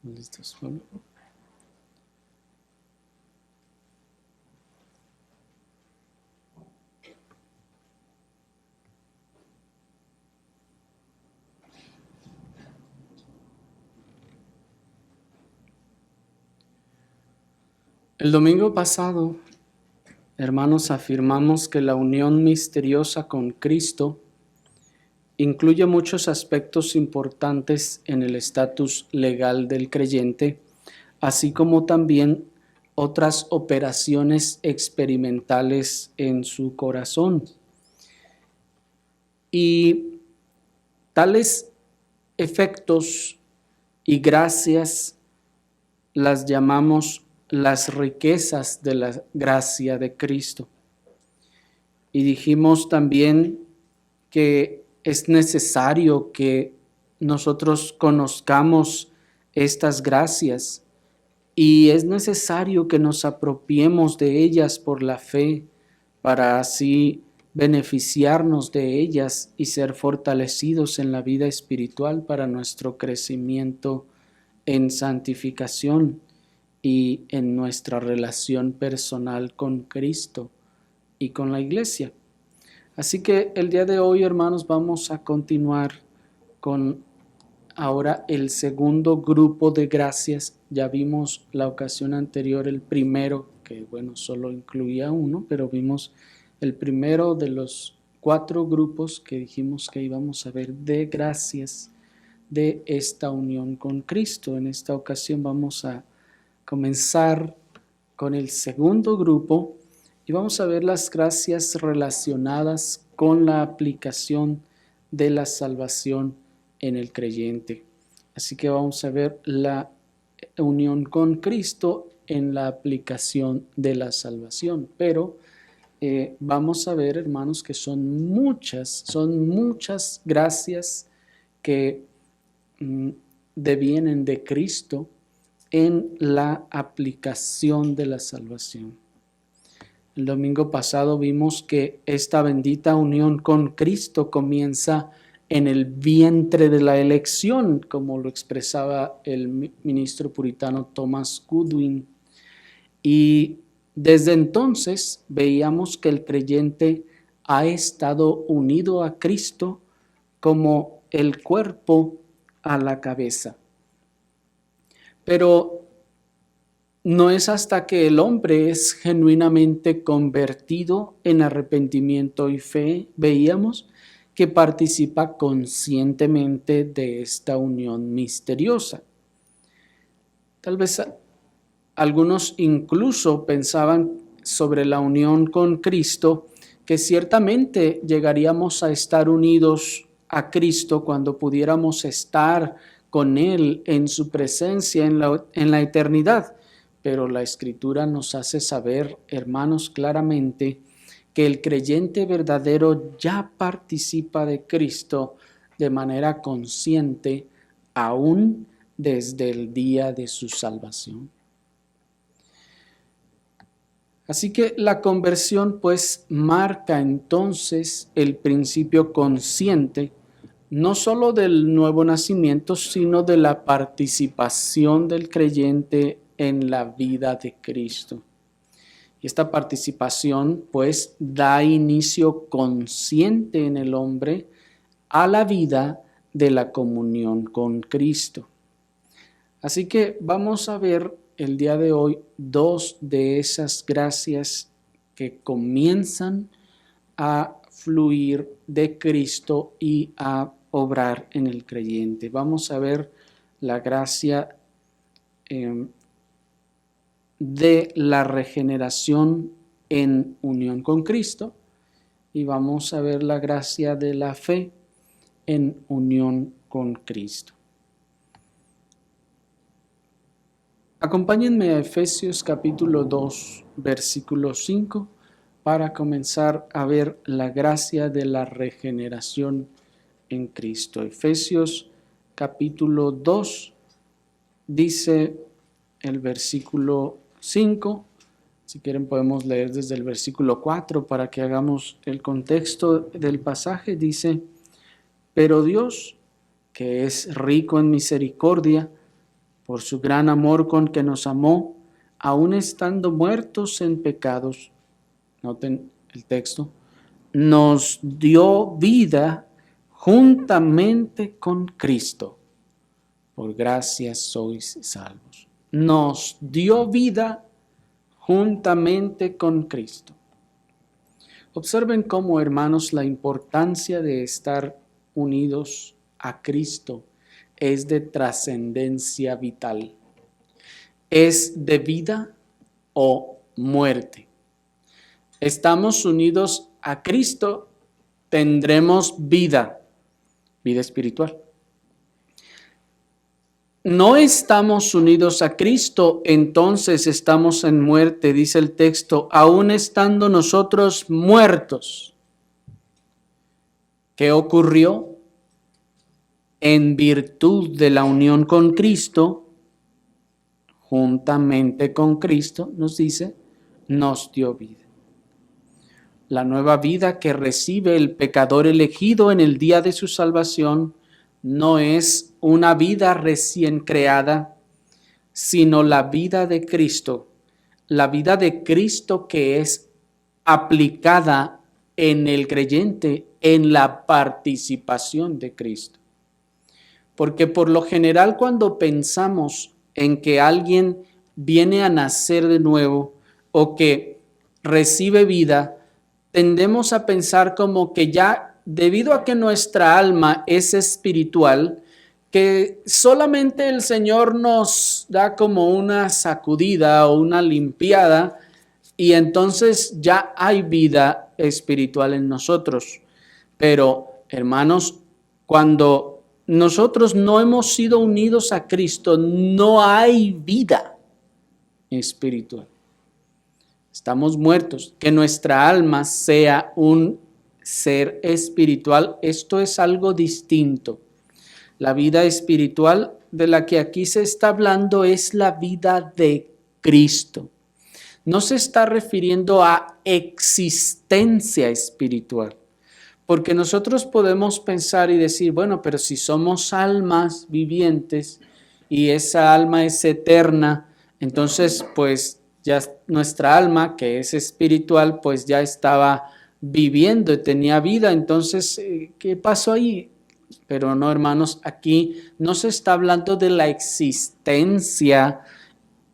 ¿Listos? Bueno. El domingo pasado, hermanos, afirmamos que la unión misteriosa con Cristo incluye muchos aspectos importantes en el estatus legal del creyente, así como también otras operaciones experimentales en su corazón. Y tales efectos y gracias las llamamos las riquezas de la gracia de Cristo. Y dijimos también que es necesario que nosotros conozcamos estas gracias y es necesario que nos apropiemos de ellas por la fe para así beneficiarnos de ellas y ser fortalecidos en la vida espiritual para nuestro crecimiento en santificación y en nuestra relación personal con Cristo y con la iglesia. Así que el día de hoy, hermanos, vamos a continuar con ahora el segundo grupo de gracias. Ya vimos la ocasión anterior el primero, que bueno, solo incluía uno, pero vimos el primero de los 4 grupos que dijimos que íbamos a ver de gracias de esta unión con Cristo. En esta ocasión vamos a comenzar con el segundo grupo y vamos a ver las gracias relacionadas con la aplicación de la salvación en el creyente. Así que vamos a ver la unión con Cristo en la aplicación de la salvación. Pero vamos a ver, hermanos, que son muchas gracias que devienen de Cristo en la aplicación de la salvación. El domingo pasado vimos que esta bendita unión con Cristo comienza en el vientre de la elección, como lo expresaba el ministro puritano Thomas Goodwin. Y desde entonces veíamos que el creyente ha estado unido a Cristo como el cuerpo a la cabeza. Pero no es hasta que el hombre es genuinamente convertido en arrepentimiento y fe, veíamos, que participa conscientemente de esta unión misteriosa. Tal vez algunos incluso pensaban sobre la unión con Cristo, que ciertamente llegaríamos a estar unidos a Cristo cuando pudiéramos estar con Él en su presencia en la eternidad. Pero la Escritura nos hace saber, hermanos, claramente que el creyente verdadero ya participa de Cristo de manera consciente, aún desde el día de su salvación. Así que la conversión pues marca entonces el principio consciente no solo del nuevo nacimiento, sino de la participación del creyente en la vida de Cristo. Y esta participación pues da inicio consciente en el hombre a la vida de la comunión con Cristo. Así que vamos a ver el día de hoy 2 de esas gracias que comienzan a fluir de Cristo y a obrar en el creyente. Vamos a ver la gracia de la regeneración en unión con Cristo y vamos a ver la gracia de la fe en unión con Cristo. Acompáñenme a Efesios capítulo 2, versículo 5, para comenzar a ver la gracia de la regeneración en Cristo. Efesios capítulo 2 dice el versículo 5, si quieren podemos leer desde el versículo 4 para que hagamos el contexto del pasaje. Dice: pero Dios, que es rico en misericordia, por su gran amor con que nos amó, aun estando muertos en pecados, noten el texto, nos dio vida juntamente con Cristo. Por gracia sois salvos. Nos dio vida juntamente con Cristo. Observen cómo, hermanos, la importancia de estar unidos a Cristo es de trascendencia vital. Es de vida o muerte. Estamos unidos a Cristo, tendremos vida espiritual. No estamos unidos a Cristo, entonces estamos en muerte, dice el texto, aún estando nosotros muertos. ¿Qué ocurrió? En virtud de la unión con Cristo, juntamente con Cristo, nos dice, nos dio vida. La nueva vida que recibe el pecador elegido en el día de su salvación no es una vida recién creada, sino la vida de Cristo. La vida de Cristo que es aplicada en el creyente en la participación de Cristo. Porque por lo general cuando pensamos en que alguien viene a nacer de nuevo o que recibe vida, tendemos a pensar como que ya, debido a que nuestra alma es espiritual, que solamente el Señor nos da como una sacudida o una limpiada y entonces ya hay vida espiritual en nosotros. Pero, hermanos, cuando nosotros no hemos sido unidos a Cristo, no hay vida espiritual. Estamos muertos. Que nuestra alma sea un ser espiritual, esto es algo distinto. La vida espiritual de la que aquí se está hablando es la vida de Cristo. No se está refiriendo a existencia espiritual, porque nosotros podemos pensar y decir, bueno, pero si somos almas vivientes y esa alma es eterna, entonces pues ya nuestra alma, que es espiritual, pues ya estaba viviendo y tenía vida. Entonces, ¿qué pasó ahí? Pero no, hermanos, aquí no se está hablando de la existencia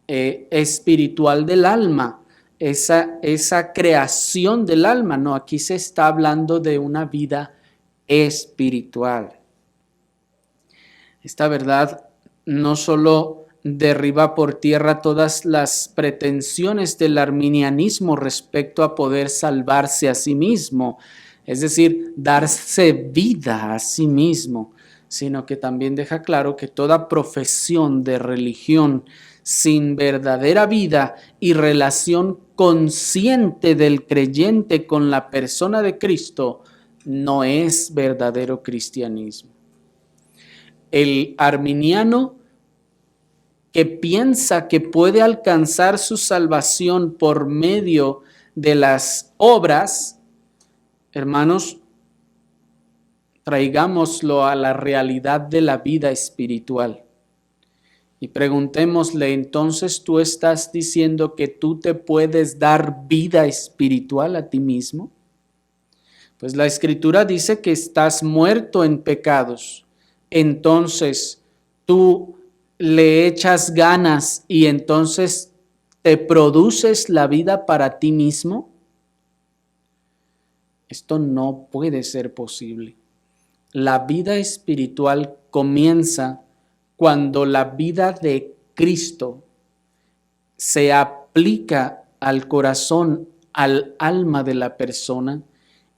espiritual del alma, esa creación del alma. No, aquí se está hablando de una vida espiritual. Esta verdad no solo derriba por tierra todas las pretensiones del arminianismo respecto a poder salvarse a sí mismo, es decir, darse vida a sí mismo, sino que también deja claro que toda profesión de religión sin verdadera vida y relación consciente del creyente con la persona de Cristo no es verdadero cristianismo. El arminiano que piensa que puede alcanzar su salvación por medio de las obras, hermanos, traigámoslo a la realidad de la vida espiritual. Y preguntémosle, entonces, ¿tú estás diciendo que tú te puedes dar vida espiritual a ti mismo? Pues la Escritura dice que estás muerto en pecados. Entonces, tú le echas ganas y entonces te produces la vida para ti mismo. Esto no puede ser posible. La vida espiritual comienza cuando la vida de Cristo se aplica al corazón, al alma de la persona,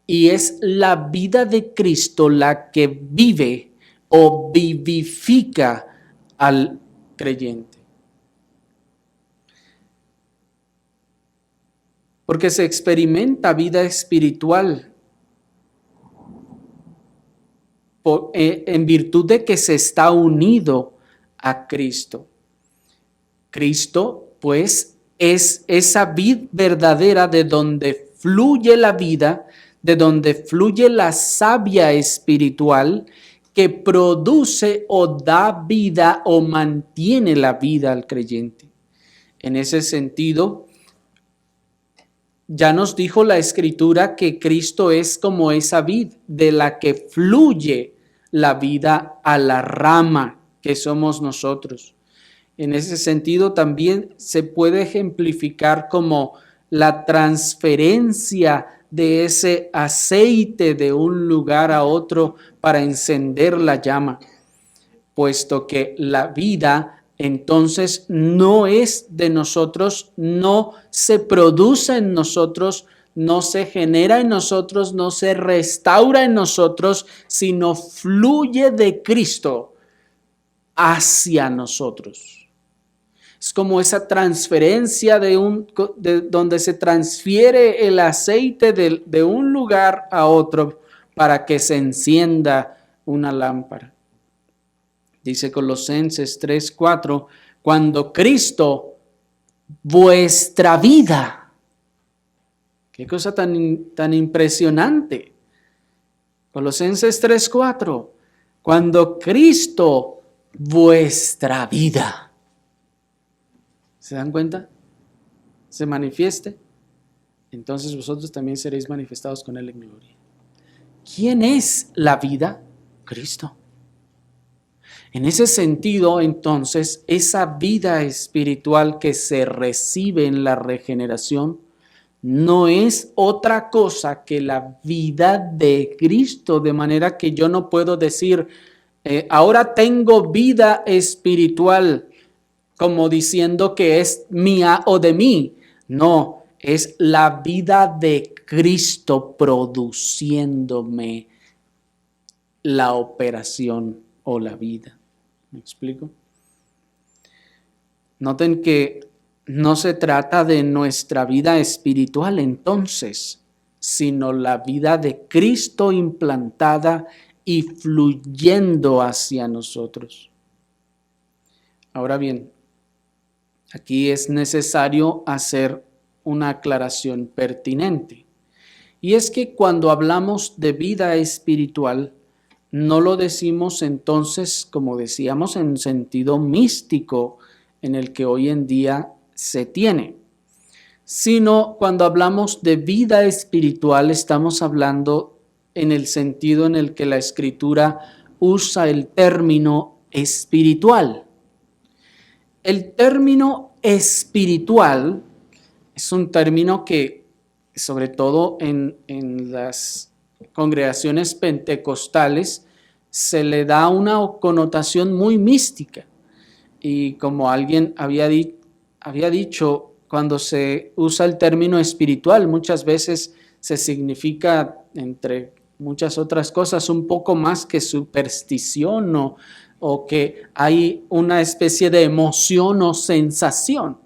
y es la vida de Cristo la que vive o vivifica al creyente. Porque se experimenta vida espiritual en virtud de que se está unido a Cristo. Cristo, pues, es esa vid verdadera de donde fluye la vida, de donde fluye la savia espiritual que produce o da vida o mantiene la vida al creyente. En ese sentido, ya nos dijo la Escritura que Cristo es como esa vid de la que fluye la vida a la rama que somos nosotros. En ese sentido también se puede ejemplificar como la transferencia de ese aceite de un lugar a otro para encender la llama, puesto que la vida entonces no es de nosotros, no se produce en nosotros, no se genera en nosotros, no se restaura en nosotros, sino fluye de Cristo hacia nosotros. Es como esa transferencia de donde se transfiere el aceite de un lugar a otro para que se encienda una lámpara. Dice Colosenses 3:4, cuando Cristo, vuestra vida. Qué cosa tan impresionante. Colosenses 3:4, cuando Cristo, vuestra vida. ¿Se dan cuenta? Se manifieste. Entonces vosotros también seréis manifestados con Él en gloria. ¿Quién es la vida? Cristo. En ese sentido, entonces, esa vida espiritual que se recibe en la regeneración no es otra cosa que la vida de Cristo, de manera que yo no puedo decir, ahora tengo vida espiritual, como diciendo que es mía o de mí. No, es la vida de Cristo produciéndome la operación o la vida. ¿Me explico? Noten que no se trata de nuestra vida espiritual entonces, sino la vida de Cristo implantada y fluyendo hacia nosotros. Ahora bien, aquí es necesario hacer una aclaración pertinente. Y es que cuando hablamos de vida espiritual, no lo decimos entonces, como decíamos, en sentido místico en el que hoy en día se tiene, sino cuando hablamos de vida espiritual estamos hablando en el sentido en el que la Escritura usa el término espiritual. El término espiritual es un término que, sobre todo en las congregaciones pentecostales, se le da una connotación muy mística. Y como alguien había dicho, cuando se usa el término espiritual, muchas veces se significa, entre muchas otras cosas, un poco más que superstición o que hay una especie de emoción o sensación.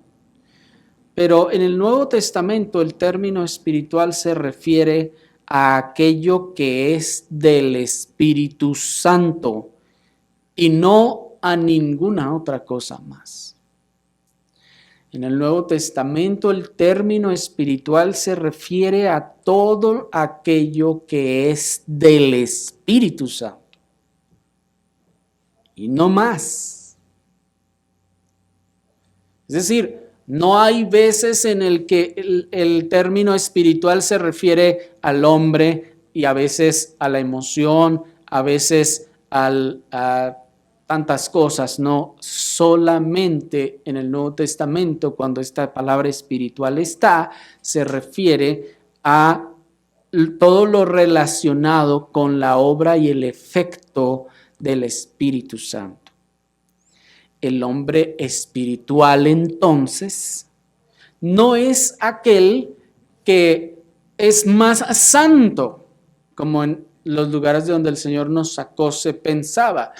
Pero en el Nuevo Testamento el término espiritual se refiere a aquello que es del Espíritu Santo y no a ninguna otra cosa más. En el Nuevo Testamento el término espiritual se refiere a todo aquello que es del Espíritu Santo y no más. Es decir, no hay veces en el que el término espiritual se refiere al hombre y a veces a la emoción, a veces a tantas cosas, no, solamente en el Nuevo Testamento cuando esta palabra espiritual está, se refiere a todo lo relacionado con la obra y el efecto del Espíritu Santo. El hombre espiritual entonces no es aquel que es más santo, como en los lugares de donde el Señor nos sacó se pensaba.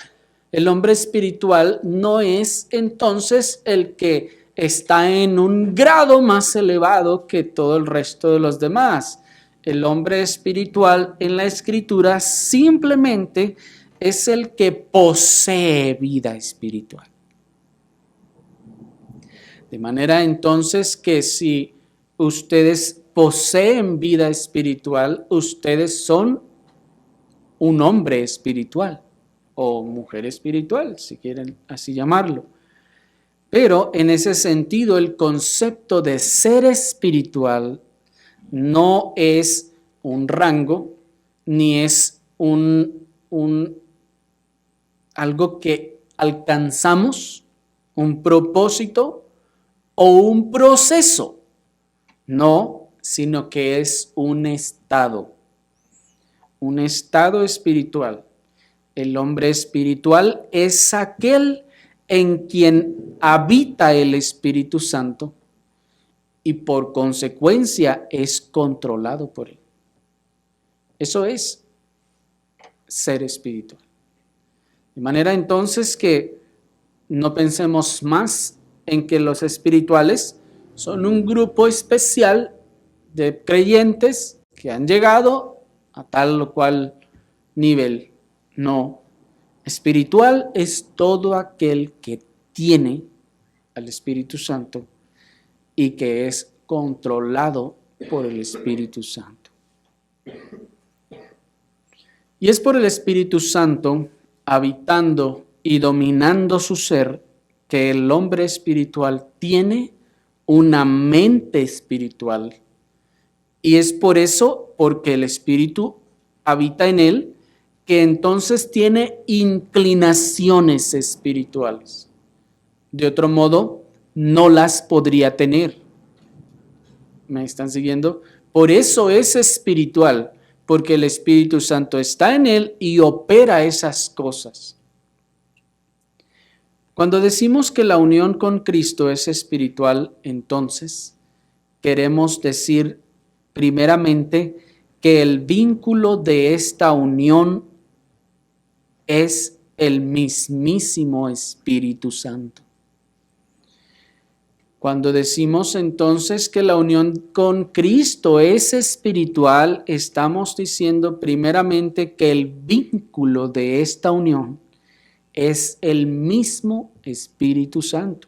El hombre espiritual no es entonces el que está en un grado más elevado que todo el resto de los demás. El hombre espiritual en la Escritura simplemente es el que posee vida espiritual. De manera entonces que si ustedes poseen vida espiritual, ustedes son un hombre espiritual. o mujer espiritual, si quieren así llamarlo. Pero en ese sentido, el concepto de ser espiritual no es un rango, ni es algo que alcanzamos, un propósito o un proceso. No, sino que es un estado espiritual. El hombre espiritual es aquel en quien habita el Espíritu Santo y por consecuencia es controlado por él. Eso es ser espiritual. De manera entonces que no pensemos más en que los espirituales son un grupo especial de creyentes que han llegado a tal o cual nivel. No. Espiritual es todo aquel que tiene al Espíritu Santo y que es controlado por el Espíritu Santo. Y es por el Espíritu Santo habitando y dominando su ser que el hombre espiritual tiene una mente espiritual. Y es por eso, porque el Espíritu habita en él, que entonces tiene inclinaciones espirituales. De otro modo, no las podría tener. ¿Me están siguiendo? Por eso es espiritual, porque el Espíritu Santo está en él y opera esas cosas. Cuando decimos que la unión con Cristo es espiritual, entonces queremos decir primeramente que el vínculo de esta unión es el mismísimo Espíritu Santo. Cuando decimos entonces que la unión con Cristo es espiritual, estamos diciendo primeramente que el vínculo de esta unión es el mismo Espíritu Santo.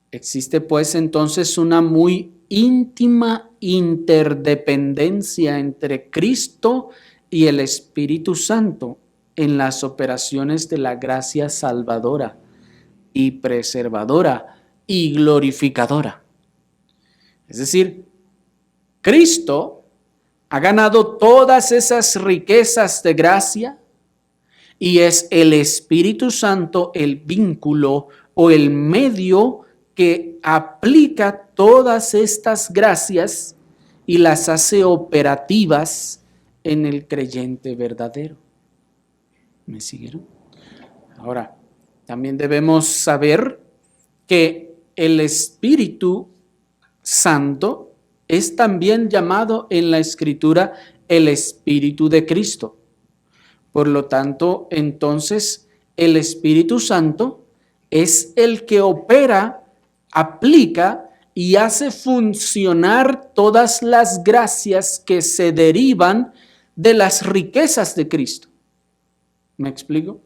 Existe pues entonces una muy íntima interdependencia entre Cristo y el Espíritu Santo en las operaciones de la gracia salvadora y preservadora y glorificadora. Es decir, Cristo ha ganado todas esas riquezas de gracia y es el Espíritu Santo el vínculo o el medio que aplica todas estas gracias y las hace operativas en el creyente verdadero. ¿Me siguieron? Ahora, también debemos saber que el Espíritu Santo es también llamado en la Escritura el Espíritu de Cristo. Por lo tanto, entonces, el Espíritu Santo es el que opera, aplica y hace funcionar todas las gracias que se derivan de las riquezas de Cristo. ¿Me explico?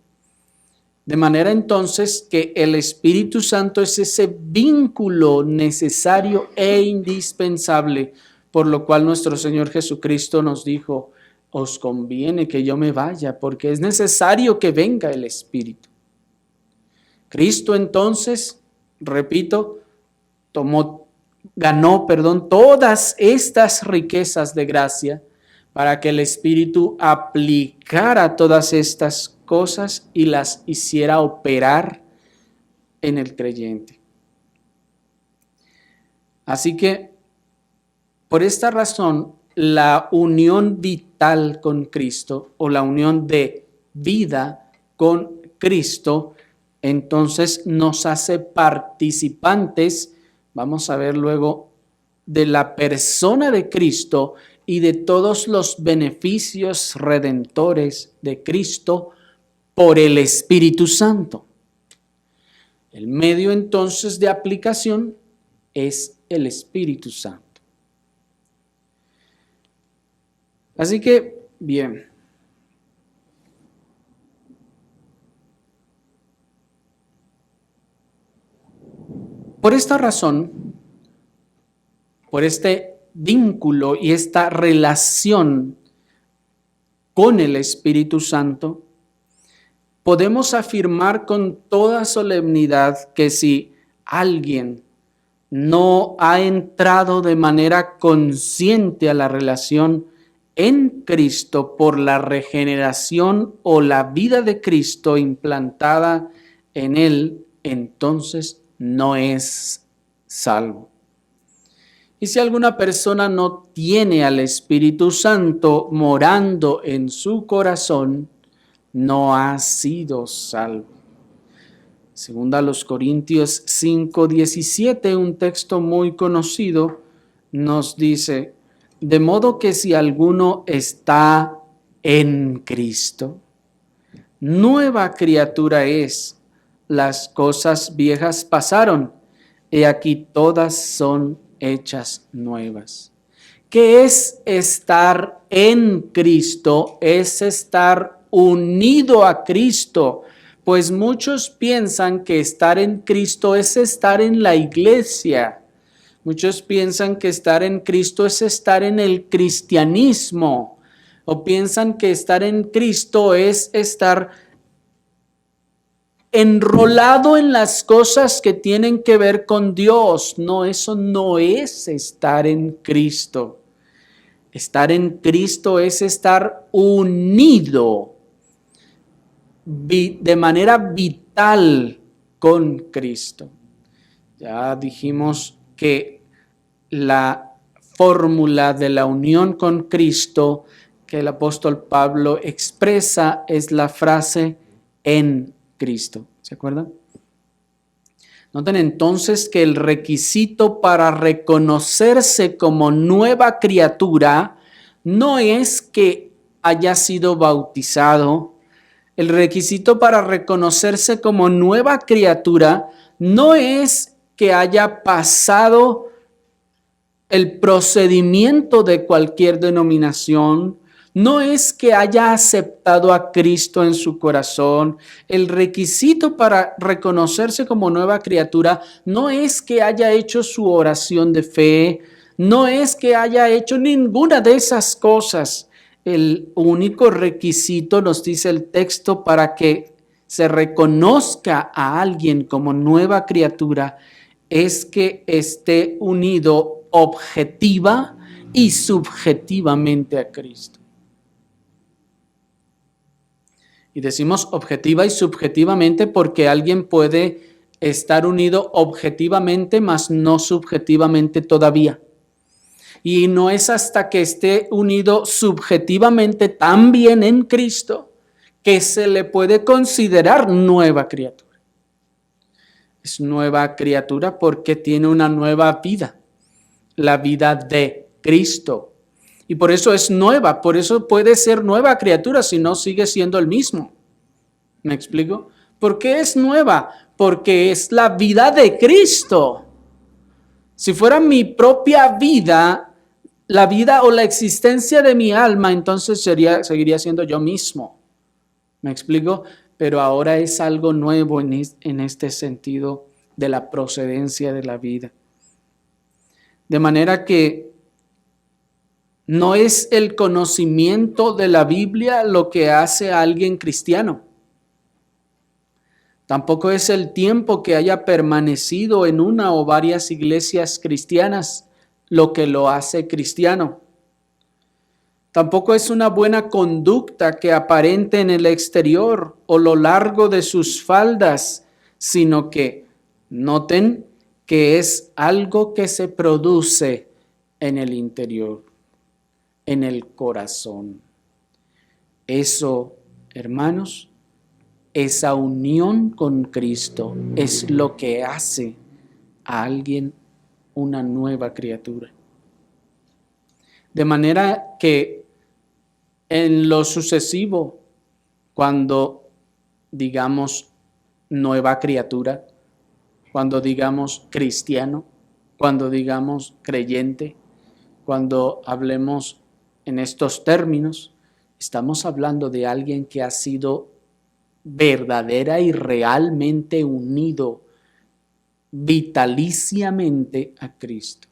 De manera entonces que el Espíritu Santo es ese vínculo necesario e indispensable, por lo cual nuestro Señor Jesucristo nos dijo: os conviene que yo me vaya, porque es necesario que venga el Espíritu. Cristo entonces, repito, ganó todas estas riquezas de gracia para que el Espíritu aplicara todas estas cosas y las hiciera operar en el creyente. Así que, por esta razón, la unión vital con Cristo o la unión de vida con Cristo, entonces nos hace participantes, vamos a ver luego, de la persona de Cristo y de todos los beneficios redentores de Cristo por el Espíritu Santo. El medio entonces de aplicación es el Espíritu Santo. Así que, bien. Por esta razón, por este vínculo y esta relación con el Espíritu Santo, podemos afirmar con toda solemnidad que si alguien no ha entrado de manera consciente a la relación en Cristo por la regeneración o la vida de Cristo implantada en él, entonces no es salvo. Y si alguna persona no tiene al Espíritu Santo morando en su corazón, no ha sido salvo. Segunda a los Corintios 5:17, un texto muy conocido, nos dice: de modo que si alguno está en Cristo, nueva criatura es. Las cosas viejas pasaron, y aquí todas son hechas nuevas. ¿Qué es estar en Cristo? Es estar unido a Cristo. Pues muchos piensan que estar en Cristo es estar en la iglesia. Muchos piensan que estar en Cristo es estar en el cristianismo. O piensan que estar en Cristo es estar enrolado en las cosas que tienen que ver con Dios. No, eso no es estar en Cristo. Estar en Cristo es estar unido de manera vital con Cristo. Ya dijimos que la fórmula de la unión con Cristo que el apóstol Pablo expresa es la frase en Cristo. ¿Se acuerdan? Noten entonces que el requisito para reconocerse como nueva criatura no es que haya sido bautizado. El requisito para reconocerse como nueva criatura no es que haya pasado el procedimiento de cualquier denominación, no es que haya aceptado a Cristo en su corazón. El requisito para reconocerse como nueva criatura no es que haya hecho su oración de fe, no es que haya hecho ninguna de esas cosas. El único requisito, nos dice el texto, para que se reconozca a alguien como nueva criatura es que esté unido objetiva y subjetivamente a Cristo. Y decimos objetiva y subjetivamente porque alguien puede estar unido objetivamente, mas no subjetivamente todavía. Y no es hasta que esté unido subjetivamente también en Cristo que se le puede considerar nueva criatura. Es nueva criatura porque tiene una nueva vida, la vida de Cristo. Y por eso es nueva, por eso puede ser nueva criatura si no sigue siendo el mismo. ¿Me explico? ¿Por qué es nueva? Porque es la vida de Cristo. Si fuera mi propia vida, la vida o la existencia de mi alma, entonces seguiría siendo yo mismo. ¿Me explico? Pero ahora es algo nuevo en este sentido de la procedencia de la vida. De manera que no es el conocimiento de la Biblia lo que hace a alguien cristiano. Tampoco es el tiempo que haya permanecido en una o varias iglesias cristianas lo que lo hace cristiano. Tampoco es una buena conducta que aparente en el exterior o lo largo de sus faldas, sino que noten que es algo que se produce en el interior, en el corazón. Eso, hermanos, esa unión con Cristo es lo que hace a alguien una nueva criatura. De manera que en lo sucesivo, cuando digamos nueva criatura, cuando digamos cristiano, cuando digamos creyente, cuando hablemos en estos términos, estamos hablando de alguien que ha sido verdadera y realmente unido vitaliciamente a Cristo.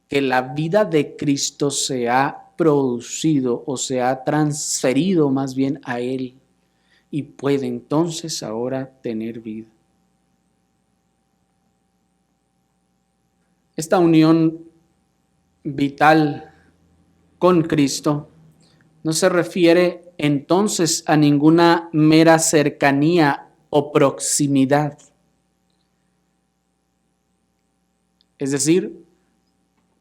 Que la vida de Cristo se ha producido o se ha transferido más bien a Él y puede entonces ahora tener vida. Esta unión vital con Cristo no se refiere entonces a ninguna mera cercanía o proximidad. Es decir,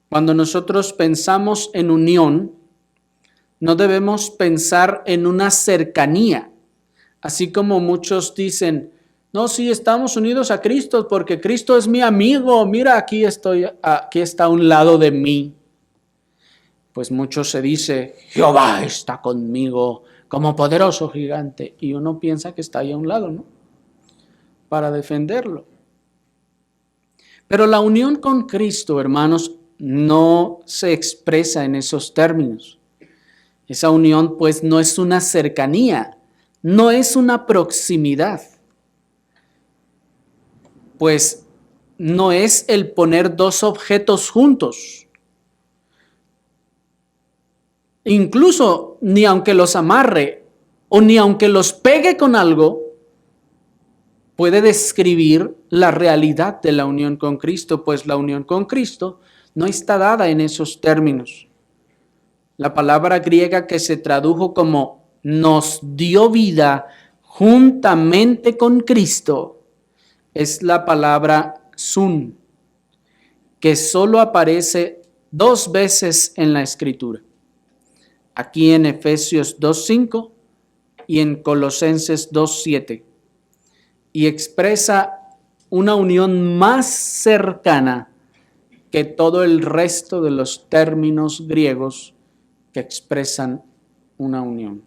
cuando nosotros pensamos en unión, no debemos pensar en una cercanía, así como muchos dicen, no, sí, estamos unidos a Cristo porque Cristo es mi amigo, mira, aquí está a un lado de mí. Pues mucho se dice, Jehová está conmigo como poderoso gigante, y uno piensa que está ahí a un lado, ¿no? Para defenderlo. Pero la unión con Cristo, hermanos, no se expresa en esos términos. Esa unión, pues, no es una cercanía, no es una proximidad, pues no es el poner dos objetos juntos. Incluso ni aunque los amarre o ni aunque los pegue con algo, puede describir la realidad de la unión con Cristo, pues la unión con Cristo no está dada en esos términos. La palabra griega que se tradujo como nos dio vida juntamente con Cristo es la palabra sun, que solo aparece 2 veces en la Escritura. Aquí en Efesios 2:5 y en Colosenses 2:7. Y expresa una unión más cercana que todo el resto de los términos griegos que expresan una unión.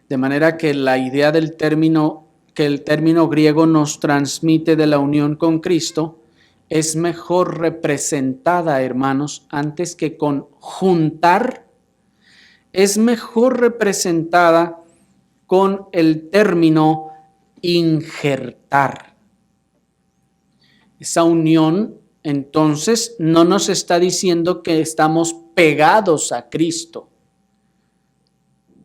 De manera que la idea del término que el término griego nos transmite de la unión con Cristo es mejor representada, hermanos, antes que con juntar, es mejor representada con el término injertar. Esa unión, entonces, no nos está diciendo que estamos pegados a Cristo,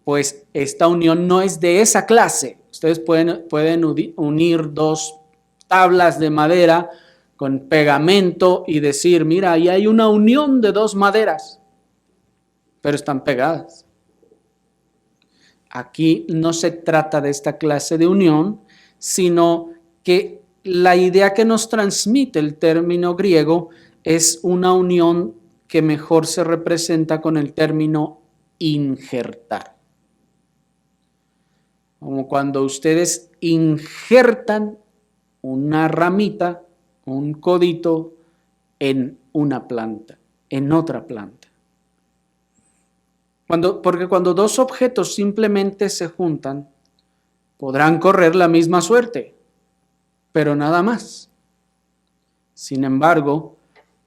pues esta unión no es de esa clase. Ustedes pueden unir 2 tablas de madera con pegamento y decir, mira, ahí hay una unión de 2 maderas, pero están pegadas. Aquí no se trata de esta clase de unión, sino que la idea que nos transmite el término griego es una unión que mejor se representa con el término injertar. Como cuando ustedes injertan una ramita, un codito en una planta, en otra planta. Porque cuando 2 objetos simplemente se juntan, podrán correr la misma suerte, pero nada más. Sin embargo,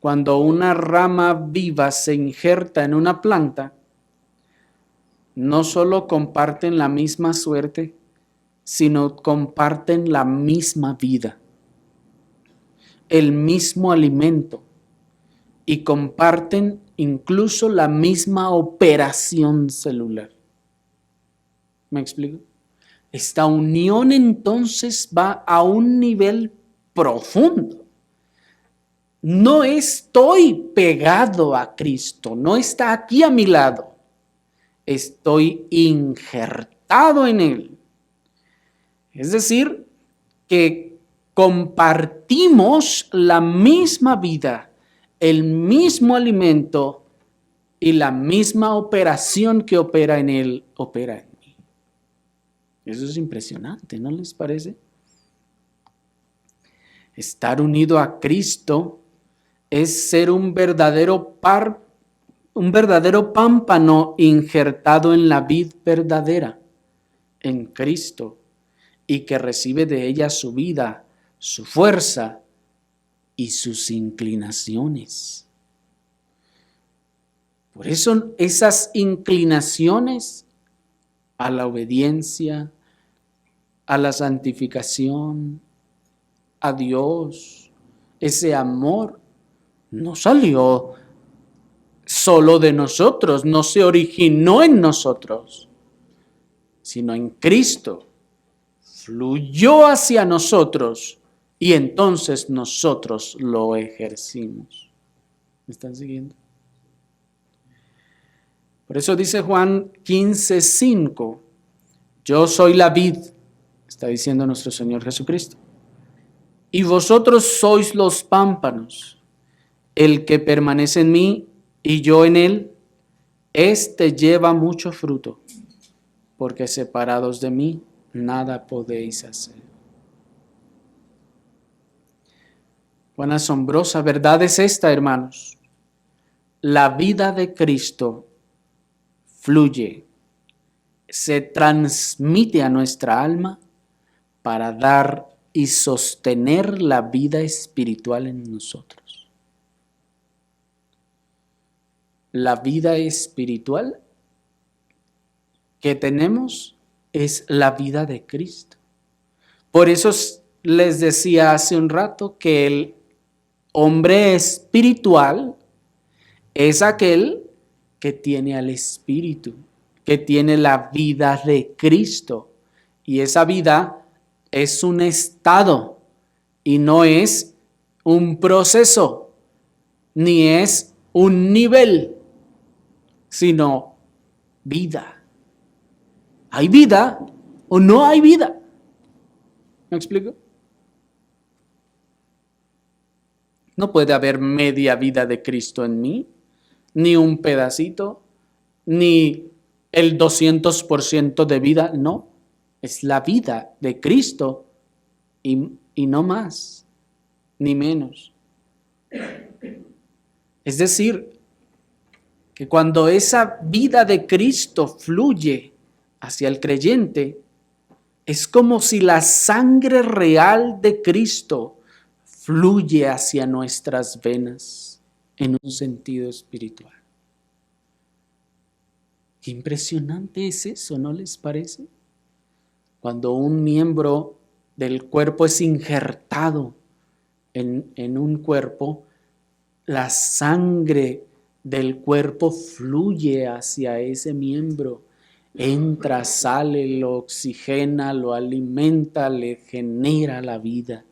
cuando una rama viva se injerta en una planta, no solo comparten la misma suerte, sino comparten la misma vida, el mismo alimento, y comparten incluso la misma operación celular. ¿Me explico? Esta unión entonces va a un nivel profundo. No estoy pegado a Cristo, no está aquí a mi lado. Estoy injertado en Él. Es decir, que compartimos la misma vida, el mismo alimento y la misma operación que opera en Él, opera en mí. Eso es impresionante, ¿no les parece? Estar unido a Cristo es ser un verdadero pámpano injertado en la vid verdadera, en Cristo, y que recibe de ella su vida, su fuerza y sus inclinaciones. Por eso esas inclinaciones a la obediencia, a la santificación, a Dios, ese amor, no salió solo de nosotros, no se originó en nosotros, sino en Cristo. Fluyó hacia nosotros y entonces nosotros lo ejercimos. ¿Me están siguiendo? Por eso dice Juan 15:5, yo soy la vid, está diciendo nuestro Señor Jesucristo, y vosotros sois los pámpanos. El que permanece en mí y yo en él, éste lleva mucho fruto, porque separados de mí nada podéis hacer. Cuán asombrosa verdad es esta, hermanos. La vida de Cristo fluye, se transmite a nuestra alma para dar y sostener la vida espiritual en nosotros. La vida espiritual que tenemos es la vida de Cristo. Por eso les decía hace un rato que el hombre espiritual es aquel que tiene al Espíritu, que tiene la vida de Cristo. Y esa vida es un estado y no es un proceso, ni es un nivel, sino vida. ¿Hay vida o no hay vida? ¿Me explico? No puede haber media vida de Cristo en mí, ni un pedacito, ni el 200% de vida, no. Es la vida de Cristo y no más, ni menos. Es decir, que cuando esa vida de Cristo fluye hacia el creyente, es como si la sangre real de Cristo fluye hacia nuestras venas en un sentido espiritual. Qué impresionante es eso, ¿no les parece? Cuando un miembro del cuerpo es injertado en un cuerpo, la sangre del cuerpo fluye hacia ese miembro, entra, sale, lo oxigena, lo alimenta, le genera la vida.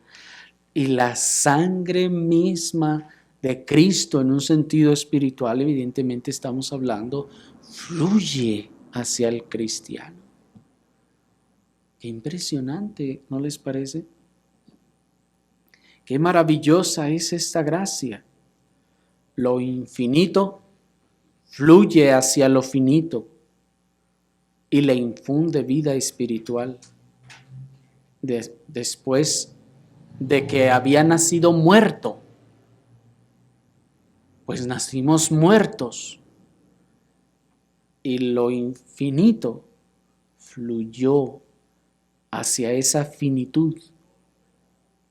Y la sangre misma de Cristo en un sentido espiritual, evidentemente estamos hablando, fluye hacia el cristiano. Qué impresionante, ¿no les parece? Qué maravillosa es esta gracia. Lo infinito fluye hacia lo finito y le infunde vida espiritual. Después de que había nacido muerto, pues nacimos muertos. Y lo infinito fluyó hacia esa finitud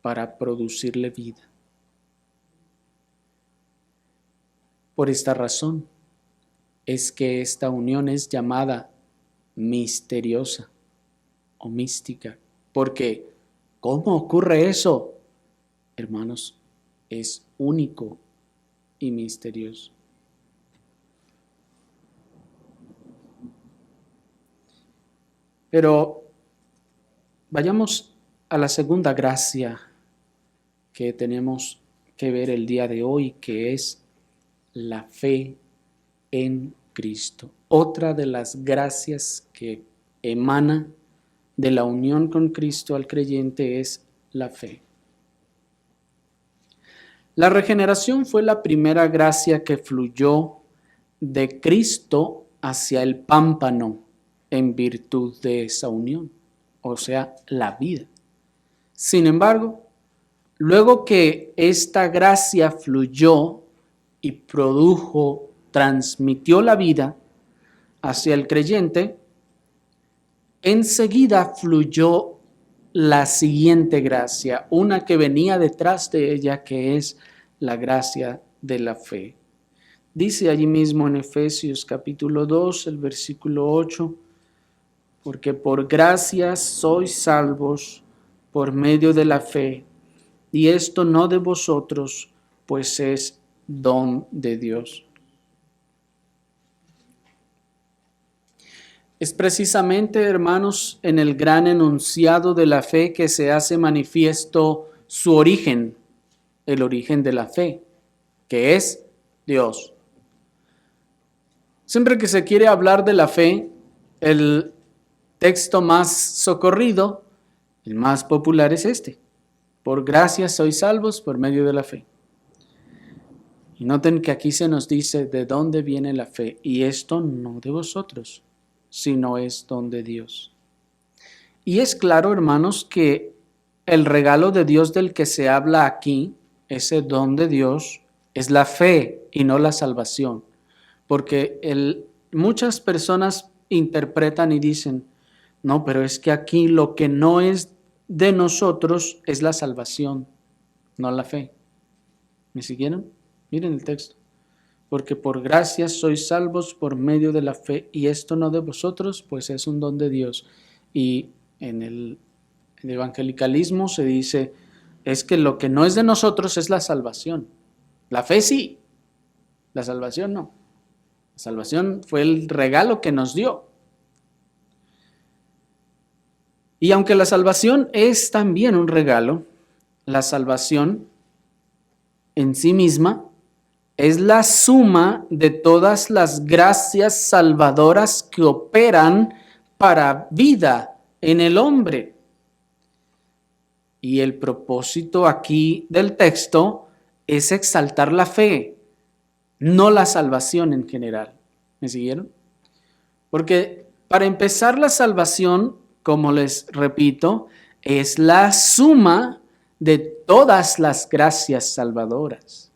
para producirle vida. Por esta razón es que esta unión es llamada misteriosa o mística, porque ¿cómo ocurre eso? Hermanos, es único y misterioso. Pero vayamos a la segunda gracia que tenemos que ver el día de hoy, que es la fe en Cristo. Otra de las gracias que emana de la unión con Cristo al creyente es la fe. La regeneración fue la primera gracia que fluyó de Cristo hacia el pámpano en virtud de esa unión, o sea, la vida. Sin embargo, luego que esta gracia fluyó y produjo, transmitió la vida hacia el creyente, enseguida fluyó la siguiente gracia, una que venía detrás de ella, que es la gracia de la fe. Dice allí mismo en Efesios capítulo 2, el versículo 8, porque por gracia sois salvos por medio de la fe, y esto no de vosotros, pues es don de Dios. Es precisamente, hermanos, en el gran enunciado de la fe que se hace manifiesto su origen, el origen de la fe, que es Dios. Siempre que se quiere hablar de la fe, el texto más socorrido, el más popular es este: por gracia sois salvos por medio de la fe. Y noten que aquí se nos dice de dónde viene la fe, y esto no de vosotros, sino es don de Dios. Y es claro, hermanos, que el regalo de Dios del que se habla aquí, ese don de Dios, es la fe y no la salvación. Porque muchas personas interpretan y dicen, no, pero es que aquí lo que no es de nosotros es la salvación, no la fe. ¿Me siguieron? Miren el texto. Porque por gracia sois salvos por medio de la fe, y esto no de vosotros, pues es un don de Dios. Y en el evangelicalismo se dice, es que lo que no es de nosotros es la salvación. La fe sí, la salvación no. La salvación fue el regalo que nos dio. Y aunque la salvación es también un regalo, la salvación en sí misma es la suma de todas las gracias salvadoras que operan para vida en el hombre. Y el propósito aquí del texto es exaltar la fe, no la salvación en general. ¿Me siguieron? Porque para empezar, la salvación, como les repito, es la suma de todas las gracias salvadoras.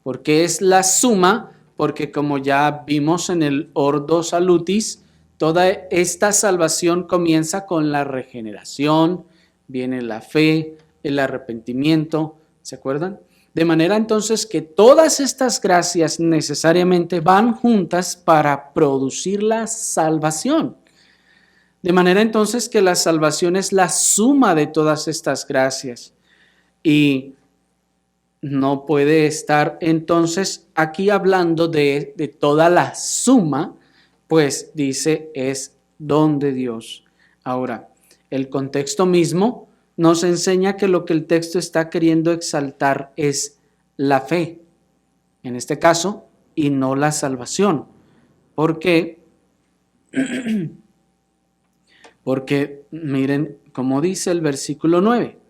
¿Por qué es la suma? Porque como ya vimos en el Ordo Salutis, toda esta salvación comienza con la regeneración, viene la fe, el arrepentimiento, ¿se acuerdan? De manera entonces que todas estas gracias necesariamente van juntas para producir la salvación. De manera entonces que la salvación es la suma de todas estas gracias. Y no puede estar entonces aquí hablando de toda la suma, pues dice es don de Dios. Ahora, el contexto mismo nos enseña que lo que el texto está queriendo exaltar es la fe, en este caso, y no la salvación. ¿Por qué? Porque miren cómo dice el versículo 9,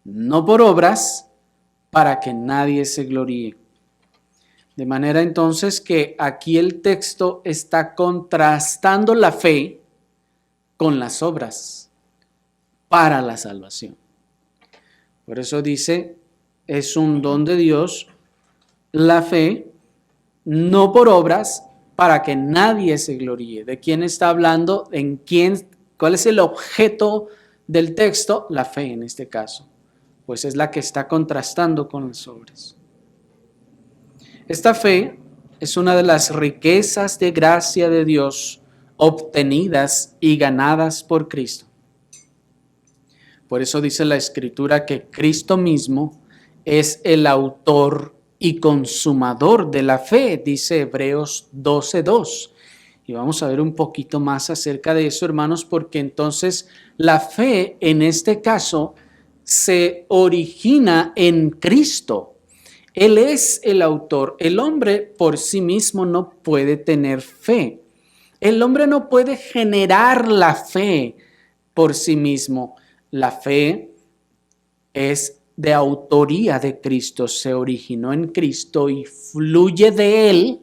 no por obras, para que nadie se gloríe. De manera entonces que aquí el texto está contrastando la fe con las obras para la salvación. Por eso dice, es un don de Dios la fe, no por obras, para que nadie se gloríe. ¿De quién está hablando? ¿Cuál es el objeto del texto? La fe en este caso. Pues es la que está contrastando con las obras. Esta fe es una de las riquezas de gracia de Dios obtenidas y ganadas por Cristo. Por eso dice la Escritura que Cristo mismo es el autor y consumador de la fe, dice Hebreos 12:2. Y vamos a ver un poquito más acerca de eso, hermanos, porque entonces la fe en este caso se origina en Cristo. Él es el autor. El hombre por sí mismo no puede tener fe. El hombre no puede generar la fe por sí mismo. La fe es de autoría de Cristo, se originó en Cristo y fluye de Él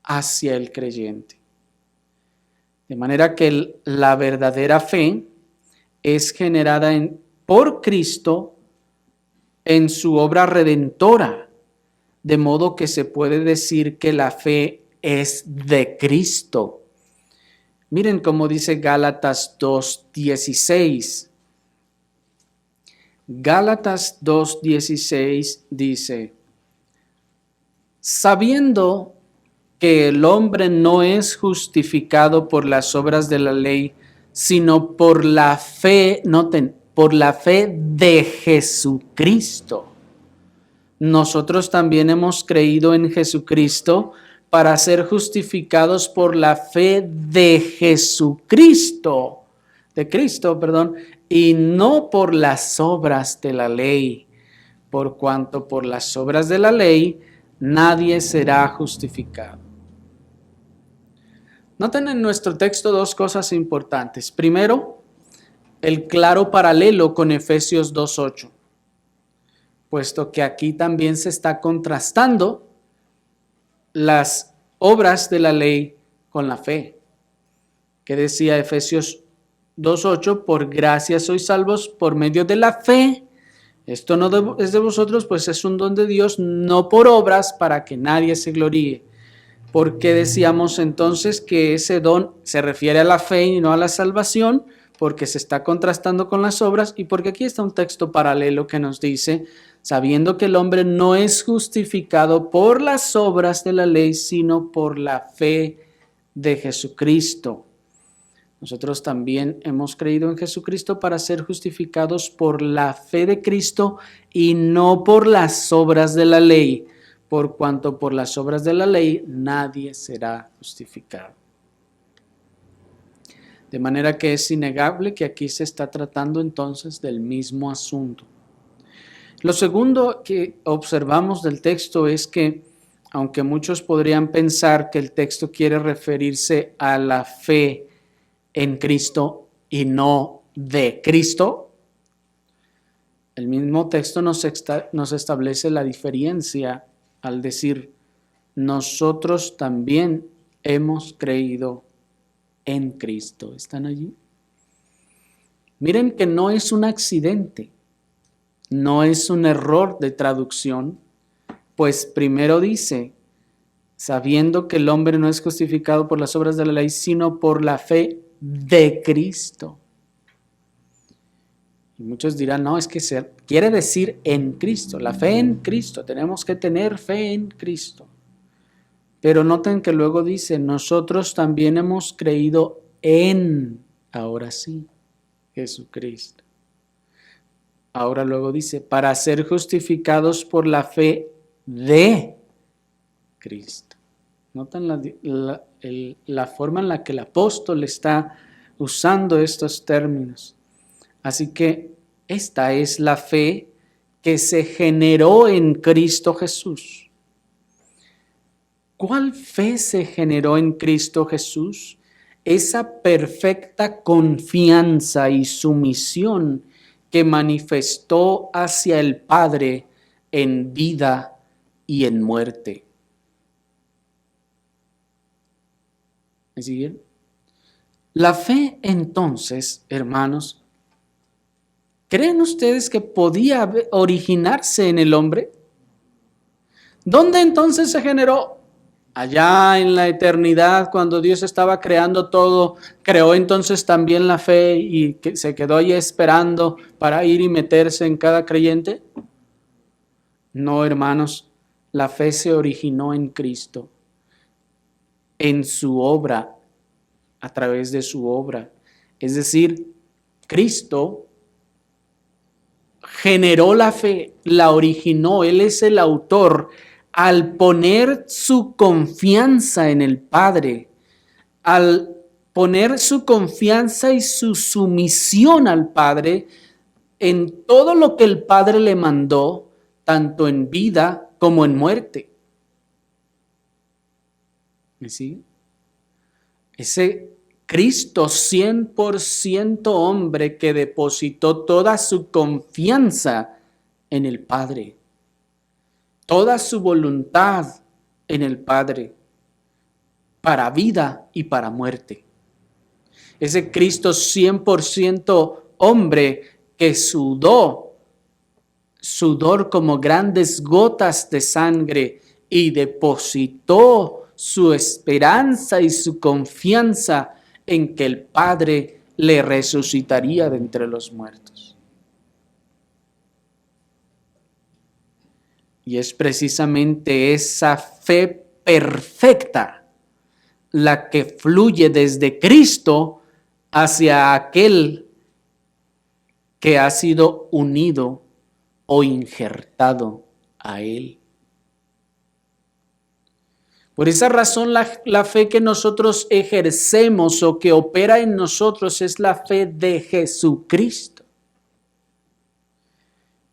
hacia el creyente. De manera que la verdadera fe es generada por Cristo en su obra redentora, de modo que se puede decir que la fe es de Cristo. Miren cómo dice Gálatas 2:16. Gálatas 2:16 dice, sabiendo que el hombre no es justificado por las obras de la ley, sino por la fe, noten, por la fe de Jesucristo. Nosotros también hemos creído en Jesucristo para ser justificados por la fe de Jesucristo, y no por las obras de la ley, por cuanto por las obras de la ley nadie será justificado. Noten en nuestro texto dos cosas importantes. Primero, el claro paralelo con Efesios 2:8, puesto que aquí también se está contrastando las obras de la ley con la fe. ¿Qué decía Efesios 2:8? Por gracia sois salvos por medio de la fe. Esto no es de vosotros, pues es un don de Dios, no por obras, para que nadie se gloríe. ¿Por qué decíamos entonces que ese don se refiere a la fe y no a la salvación? Porque se está contrastando con las obras, y porque aquí está un texto paralelo que nos dice: sabiendo que el hombre no es justificado por las obras de la ley, sino por la fe de Jesucristo. Nosotros también hemos creído en Jesucristo para ser justificados por la fe de Cristo y no por las obras de la ley, por cuanto por las obras de la ley nadie será justificado. De manera que es innegable que aquí se está tratando entonces del mismo asunto. Lo segundo que observamos del texto es que, aunque muchos podrían pensar que el texto quiere referirse a la fe en Cristo y no de Cristo, el mismo texto nos establece la diferencia al decir: nosotros también hemos creído en Cristo. ¿Están allí? Miren que no es un accidente, no es un error de traducción, pues primero dice: sabiendo que el hombre no es justificado por las obras de la ley, sino por la fe de Cristo. Y muchos dirán: no, es que quiere decir en Cristo, la fe en Cristo, tenemos que tener fe en Cristo. Pero noten que luego dice: nosotros también hemos creído en, ahora sí, Jesucristo. Ahora luego dice: para ser justificados por la fe de Cristo. Notan la forma en la que el apóstol está usando estos términos. Así que esta es la fe que se generó en Cristo Jesús. ¿Cuál fe se generó en Cristo Jesús? Esa perfecta confianza y sumisión que manifestó hacia el Padre en vida y en muerte. ¿Me siguen? La fe, entonces, hermanos, ¿creen ustedes que podía originarse en el hombre? ¿Dónde entonces se generó? Allá en la eternidad, cuando Dios estaba creando todo, creó entonces también la fe y se quedó ahí esperando para ir y meterse en cada creyente. No, hermanos, la fe se originó en Cristo, en su obra, a través de su obra. Es decir, Cristo generó la fe, la originó, Él es el autor. Al poner su confianza en el Padre, al poner su confianza y su sumisión al Padre en todo lo que el Padre le mandó, tanto en vida como en muerte. ¿Me sigue? Ese Cristo 100% hombre que depositó toda su confianza en el Padre, toda su voluntad en el Padre, para vida y para muerte. Ese Cristo 100% hombre que sudor como grandes gotas de sangre y depositó su esperanza y su confianza en que el Padre le resucitaría de entre los muertos. Y es precisamente esa fe perfecta la que fluye desde Cristo hacia aquel que ha sido unido o injertado a Él. Por esa razón la fe que nosotros ejercemos o que opera en nosotros es la fe de Jesucristo.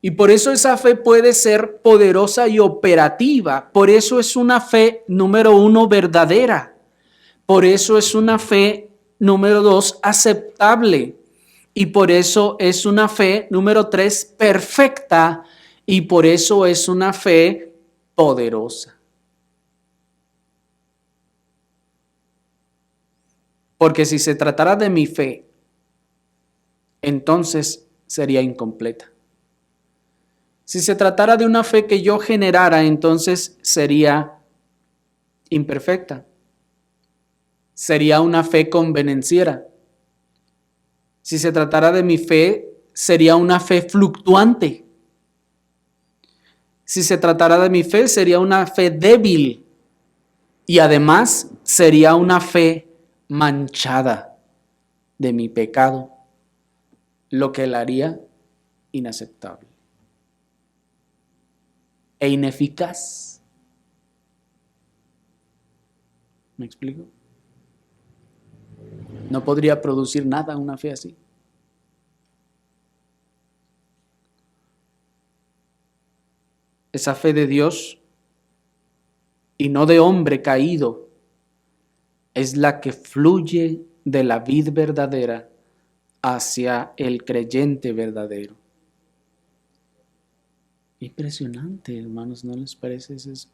Y por eso esa fe puede ser poderosa y operativa. Por eso es una fe, número 1, verdadera. Por eso es una fe, número 2, aceptable. Y por eso es una fe, número 3, perfecta. Y por eso es una fe poderosa. Porque si se tratara de mi fe, entonces sería incompleta. Si se tratara de una fe que yo generara, entonces sería imperfecta. Sería una fe convenenciera. Si se tratara de mi fe, sería una fe fluctuante. Si se tratara de mi fe, sería una fe débil. Y además sería una fe manchada de mi pecado, lo que la haría inaceptable e ineficaz. ¿Me explico? No podría producir nada una fe así. Esa fe de Dios y no de hombre caído es la que fluye de la vid verdadera hacia el creyente verdadero. Impresionante, hermanos, ¿no les parece eso?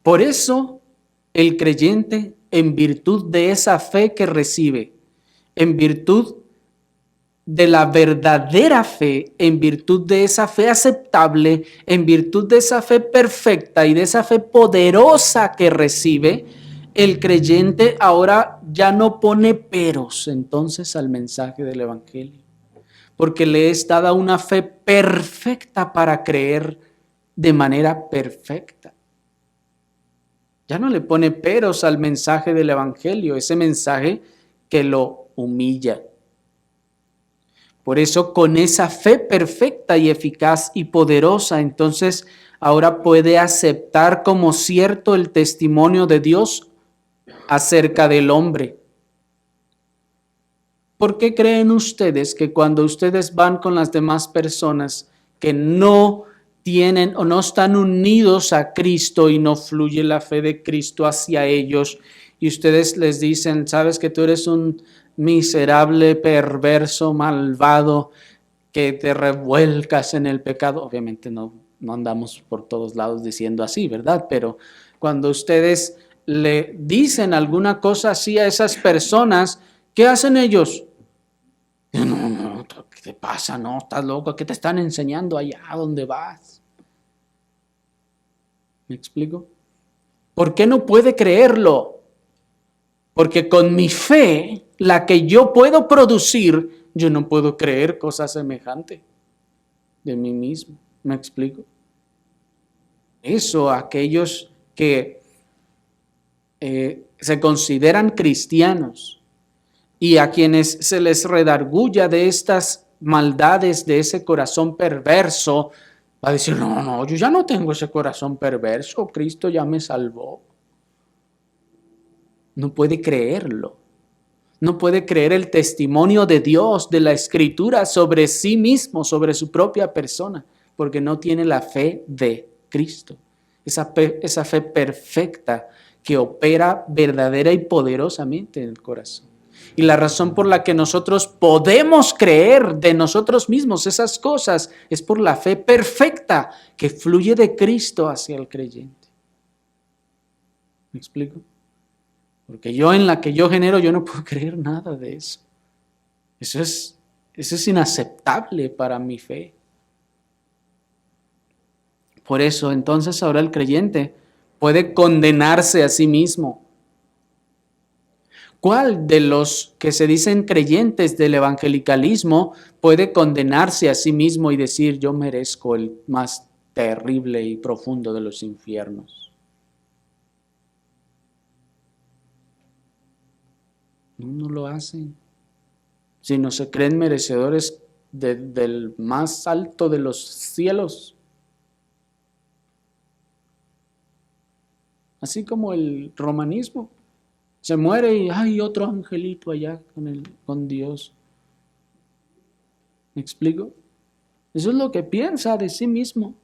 Por eso, el creyente, en virtud de esa fe que recibe, en virtud de la verdadera fe, en virtud de esa fe aceptable, en virtud de esa fe perfecta y de esa fe poderosa que recibe, el creyente ahora ya no pone peros entonces al mensaje del Evangelio, porque le es dada una fe perfecta para creer de manera perfecta. Ya no le pone peros al mensaje del Evangelio, ese mensaje que lo humilla. Por eso, con esa fe perfecta y eficaz y poderosa, entonces ahora puede aceptar como cierto el testimonio de Dios acerca del hombre. ¿Por qué creen ustedes que cuando ustedes van con las demás personas que no tienen o no están unidos a Cristo y no fluye la fe de Cristo hacia ellos, y ustedes les dicen, sabes que tú eres un miserable, perverso, malvado, que te revuelcas en el pecado? Obviamente no andamos por todos lados diciendo así, ¿verdad? Pero cuando ustedes le dicen alguna cosa así a esas personas, ¿qué hacen ellos? No, ¿qué te pasa? No, estás loco, ¿qué te están enseñando allá donde vas? ¿Me explico? ¿Por qué no puede creerlo? Porque con mi fe, la que yo puedo producir, yo no puedo creer cosa semejante de mí mismo. ¿Me explico? Eso, aquellos que se consideran cristianos y a quienes se les redarguya de estas maldades, de ese corazón perverso, va a decir, no, yo ya no tengo ese corazón perverso, Cristo ya me salvó. No puede creerlo. No puede creer el testimonio de Dios, de la Escritura sobre sí mismo, sobre su propia persona, porque no tiene la fe de Cristo. Esa fe perfecta que opera verdadera y poderosamente en el corazón. Y la razón por la que nosotros podemos creer de nosotros mismos esas cosas es por la fe perfecta que fluye de Cristo hacia el creyente. ¿Me explico? Porque yo en la que yo genero, yo no puedo creer nada de eso. Eso es inaceptable para mi fe. Por eso, entonces ahora el creyente puede condenarse a sí mismo. ¿Cuál de los que se dicen creyentes del evangelicalismo puede condenarse a sí mismo y decir, yo merezco el más terrible y profundo de los infiernos? No lo hacen, sino se creen merecedores del más alto de los cielos. así como el romanismo. Se muere y hay otro angelito allá con Dios. ¿Me explico? Eso es lo que piensa de sí mismo.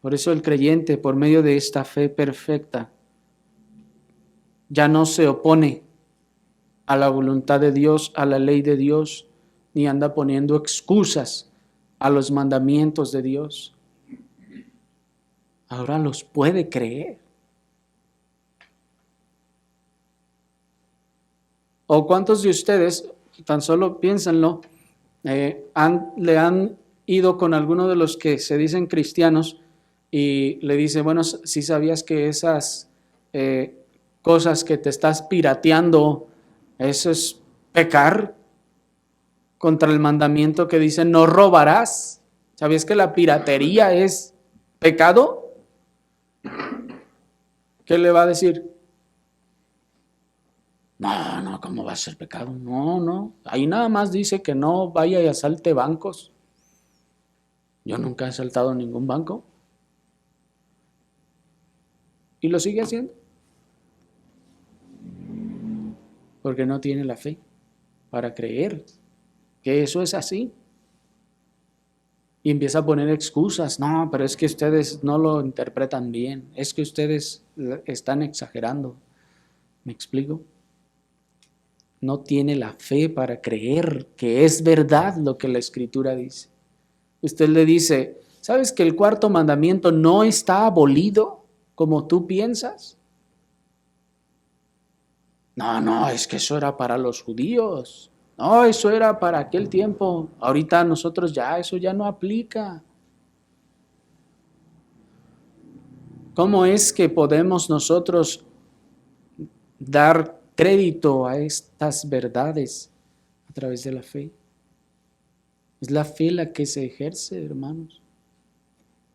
Por eso el creyente, por medio de esta fe perfecta, ya no se opone a la voluntad de Dios, a la ley de Dios, ni anda poniendo excusas a los mandamientos de Dios. Ahora los puede creer. ¿O cuántos de ustedes, tan solo piénsenlo, le han ido con alguno de los que se dicen cristianos y le dice, bueno, si sabías que esas cosas que te estás pirateando, eso es pecar contra el mandamiento que dice no robarás? ¿Sabías que la piratería es pecado? ¿Qué le va a decir? No, ¿cómo va a ser pecado? No. Ahí nada más dice que no vaya y asalte bancos. Yo nunca he asaltado ningún banco. Y lo sigue haciendo. Porque no tiene la fe para creer que eso es así. Y empieza a poner excusas. No, pero es que ustedes no lo interpretan bien. Es que ustedes están exagerando. ¿Me explico? No tiene la fe para creer que es verdad lo que la Escritura dice. Usted le dice, ¿sabes que el cuarto mandamiento no está abolido como tú piensas? No, es que eso era para los judíos. No, eso era para aquel tiempo. Ahorita nosotros eso ya no aplica. ¿Cómo es que podemos nosotros dar crédito a estas verdades a través de la fe? Es la fe la que se ejerce, hermanos.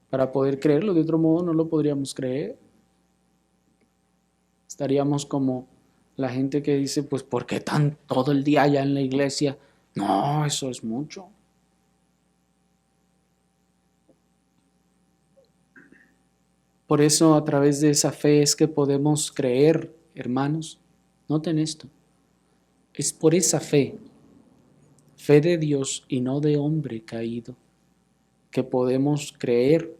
Para poder creerlo, de otro modo no lo podríamos creer. Estaríamos como la gente que dice, pues, ¿por qué tan todo el día allá en la iglesia? No, eso es mucho. Por eso, a través de esa fe es que podemos creer, hermanos. Noten esto. Es por esa fe, fe de Dios y no de hombre caído, que podemos creer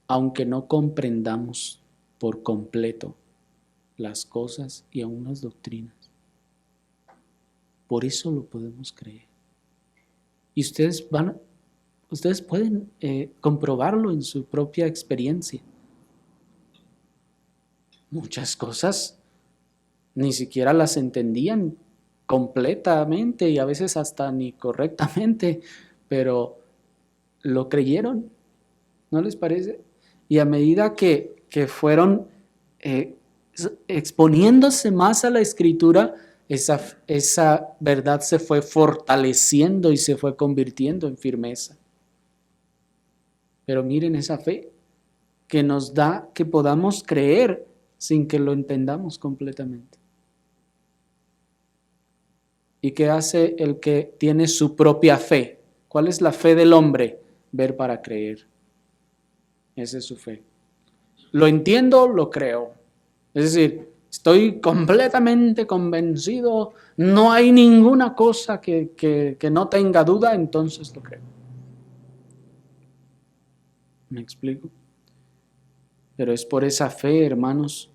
aunque no comprendamos por completo las cosas y aún las doctrinas. Por eso lo podemos creer. Y ustedes pueden comprobarlo en su propia experiencia. Muchas cosas ni siquiera las entendían completamente y a veces hasta ni correctamente, pero lo creyeron, ¿no les parece? Y a medida que fueron exponiéndose más a la Escritura, esa verdad se fue fortaleciendo y se fue convirtiendo en firmeza. Pero miren esa fe que nos da que podamos creer sin que lo entendamos completamente. ¿Y qué hace el que tiene su propia fe? ¿Cuál es la fe del hombre? Ver para creer. Esa es su fe. Lo entiendo, lo creo. Es decir, estoy completamente convencido, no hay ninguna cosa que no tenga duda, entonces lo creo. ¿Me explico? Pero es por esa fe, hermanos,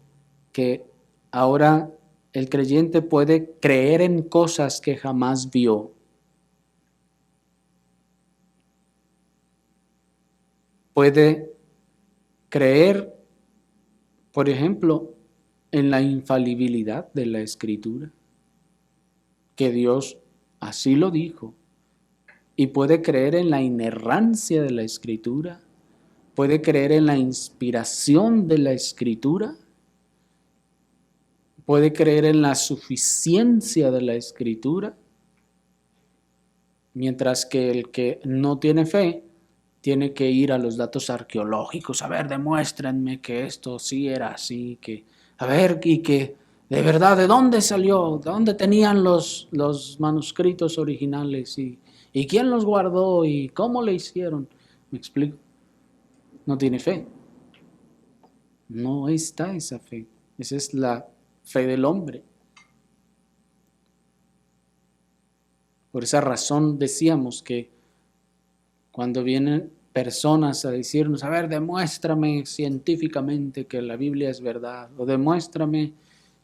que ahora el creyente puede creer en cosas que jamás vio. Puede creer, por ejemplo, en la infalibilidad de la Escritura, que Dios así lo dijo, y puede creer en la inerrancia de la Escritura, puede creer en la inspiración de la Escritura, puede creer en la suficiencia de la Escritura, mientras que el que no tiene fe tiene que ir a los datos arqueológicos, a ver, demuéstrenme que esto sí era así, que, a ver, y que de verdad, ¿de dónde salió? ¿De dónde tenían los manuscritos originales? ¿Y quién los guardó? ¿Y cómo le hicieron? ¿Me explico? No tiene fe. No está esa fe. Esa es la fe del hombre. Por esa razón decíamos que cuando vienen personas a decirnos, a ver, demuéstrame científicamente que la Biblia es verdad, o demuéstrame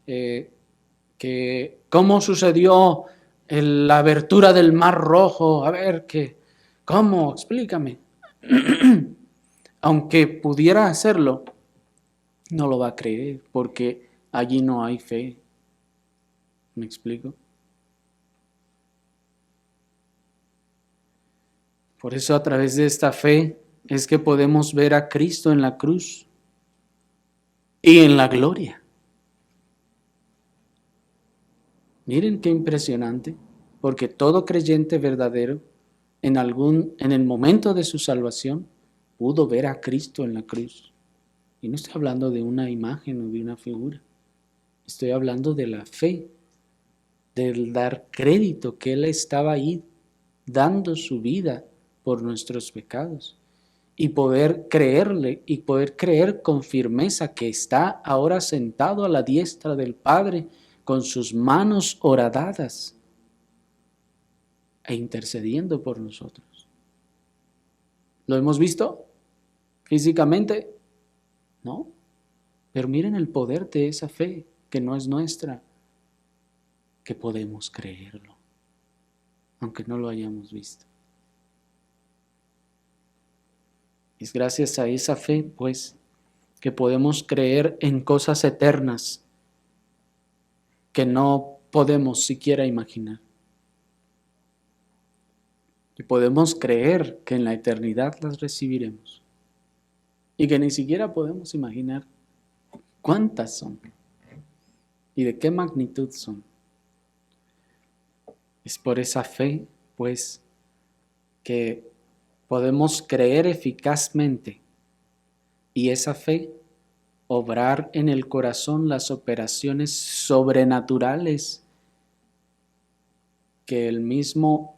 que cómo sucedió la abertura del Mar Rojo, a ver, ¿cómo? Explícame. Aunque pudiera hacerlo, no lo va a creer porque allí no hay fe. ¿Me explico? Por eso a través de esta fe es que podemos ver a Cristo en la cruz y en la gloria. Miren qué impresionante, porque todo creyente verdadero en el momento de su salvación pudo ver a Cristo en la cruz. Y no estoy hablando de una imagen o de una figura. Estoy hablando de la fe, del dar crédito que Él estaba ahí dando su vida por nuestros pecados y poder creerle y poder creer con firmeza que está ahora sentado a la diestra del Padre con sus manos horadadas e intercediendo por nosotros. ¿Lo hemos visto físicamente? No, pero miren el poder de esa fe que no es nuestra, que podemos creerlo, aunque no lo hayamos visto. Es gracias a esa fe, pues, que podemos creer en cosas eternas que no podemos siquiera imaginar. Y podemos creer que en la eternidad las recibiremos. Y que ni siquiera podemos imaginar cuántas son y de qué magnitud son. Es por esa fe, pues, que podemos creer eficazmente y esa fe obrar en el corazón las operaciones sobrenaturales que el mismo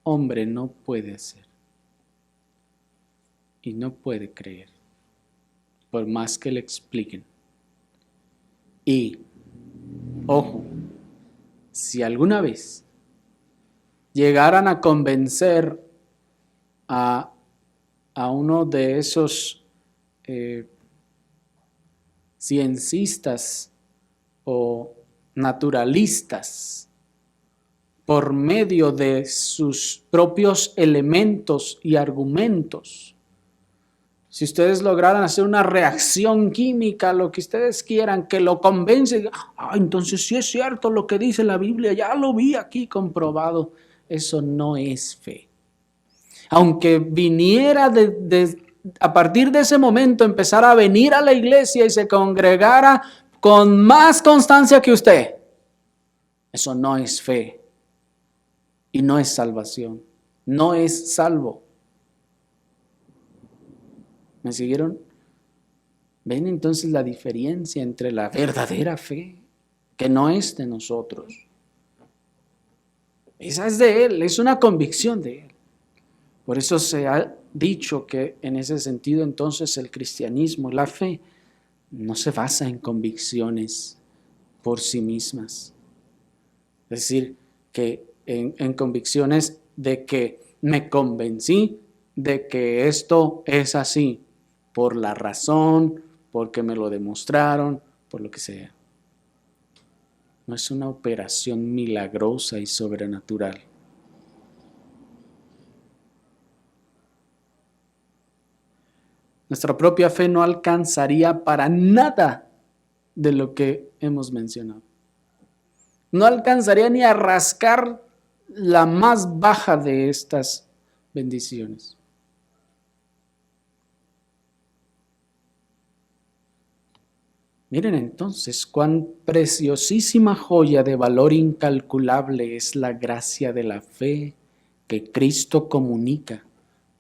hombre no puede hacer y no puede creer, por más que le expliquen. Y, ojo, si alguna vez llegaran a convencer a uno de esos ciencistas o naturalistas por medio de sus propios elementos y argumentos, si ustedes lograran hacer una reacción química, lo que ustedes quieran, que lo convence, entonces sí es cierto lo que dice la Biblia, ya lo vi aquí comprobado, eso no es fe. Aunque viniera a partir de ese momento, empezara a venir a la iglesia y se congregara con más constancia que usted, eso no es fe y no es salvación, no es salvo. ¿Me siguieron? ¿Ven entonces la diferencia entre la verdadera fe, que no es de nosotros? Esa es de Él, es una convicción de Él. Por eso se ha dicho que en ese sentido entonces el cristianismo, la fe, no se basa en convicciones por sí mismas. Es decir, que en convicciones de que me convencí de que esto es así, por la razón, porque me lo demostraron, por lo que sea. No es una operación milagrosa y sobrenatural. Nuestra propia fe no alcanzaría para nada de lo que hemos mencionado. No alcanzaría ni a rascar la más baja de estas bendiciones. Miren entonces cuán preciosísima joya de valor incalculable es la gracia de la fe que Cristo comunica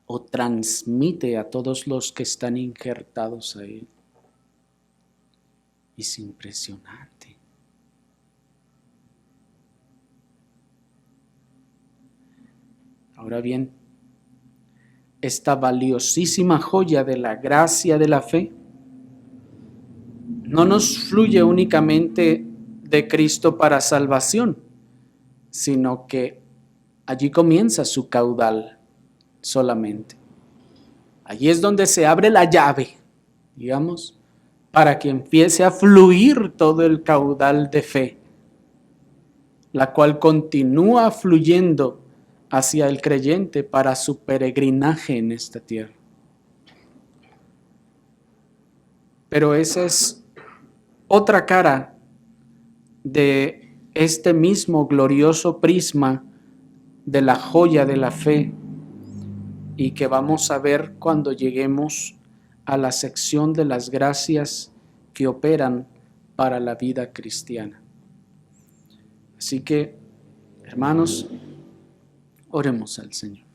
o transmite a todos los que están injertados a Él. Es impresionante. Ahora bien, esta valiosísima joya de la gracia de la fe no nos fluye únicamente de Cristo para salvación, sino que allí comienza su caudal solamente. Allí es donde se abre la llave, digamos, para que empiece a fluir todo el caudal de fe, la cual continúa fluyendo hacia el creyente para su peregrinaje en esta tierra. Pero esa es otra cara de este mismo glorioso prisma de la joya de la fe, y que vamos a ver cuando lleguemos a la sección de las gracias que operan para la vida cristiana. Así que, hermanos, oremos al Señor.